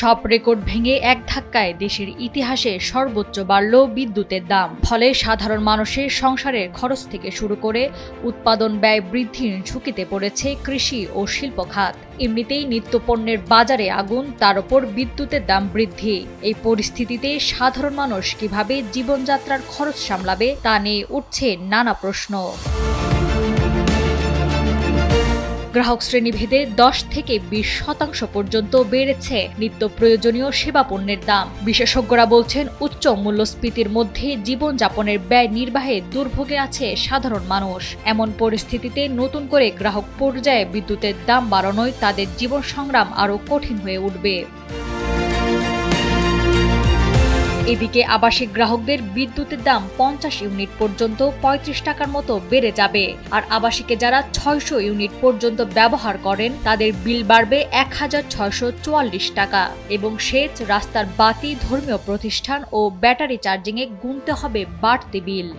সব রেকর্ড ভেঙে এক ধাক্কায় দেশের ইতিহাসে সর্বোচ্চ বাড়ল বিদ্যুতের দাম। ফলে সাধারণ মানুষের সংসারের খরচ থেকে শুরু করে উৎপাদন ব্যয় বৃদ্ধির ঝুঁকিতে পড়েছে কৃষি ও শিল্প খাত। এমনিতেই নিত্যপণ্যের বাজারে আগুন, তার উপর বিদ্যুতের দাম বৃদ্ধি। এই পরিস্থিতিতে সাধারণ মানুষ কিভাবে জীবনযাত্রার খরচ সামলাবে তা নিয়ে উঠছে নানা প্রশ্ন। গ্রাহক শ্রেণীভেদে 10 থেকে 20% পর্যন্ত বেড়েছে নিত্য প্রয়োজনীয় সেবা পণ্যের দাম। বিশেষজ্ঞরা বলছেন, উচ্চ মূল্যস্ফীতির মধ্যে জীবনযাপনের ব্যয় নির্বাহে দুর্ভোগে আছে সাধারণ মানুষ। এমন পরিস্থিতিতে নতুন করে গ্রাহক পর্যায়ে বিদ্যুতের দাম বাড়ানোয় তাদের জীবন সংগ্রাম আরও কঠিন হয়ে উঠবে। এদিকে আবাসিক গ্রাহকদের বিদ্যুতের দাম 50 ইউনিট পর্যন্ত 35 টাকার মতো বেড়ে যাবে। আর আবাসিকে যারা 600 ইউনিট পর্যন্ত ব্যবহার করেন তাদের বিল বাড়বে 1644 টাকা। এবং সেচ, রাস্তার বাতি, ধর্মীয় প্রতিষ্ঠান ও ব্যাটারি চার্জিংয়ে গুনতে হবে বাড়তি বিল।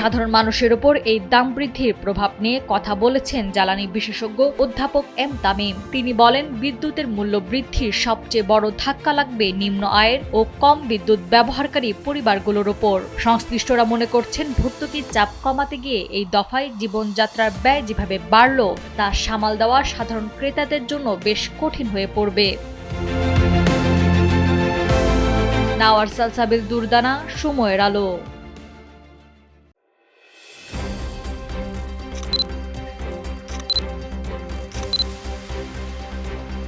সাধারণ মানুষের উপর এই দাম বৃদ্ধির প্রভাব নিয়ে কথা বলেছেন জ্বালানি বিশেষজ্ঞ অধ্যাপক এম তামিম। তিনি বলেন, বিদ্যুতের মূল্য বৃদ্ধির সবচেয়ে বড় ধাক্কা লাগবে নিম্ন আয়ের ও কম বিদ্যুৎ ব্যবহারকারী পরিবারগুলোর ওপর। সংশ্লিষ্টরা মনে করছেন, ভর্তুকির চাপ কমাতে গিয়ে এই দফায় জীবনযাত্রার ব্যয় যেভাবে বাড়ল তা সামাল দেওয়া সাধারণ ক্রেতাদের জন্য বেশ কঠিন হয়ে পড়বে। নাওয়ার সালসাবিল দুরদানা, সময়ের আলো।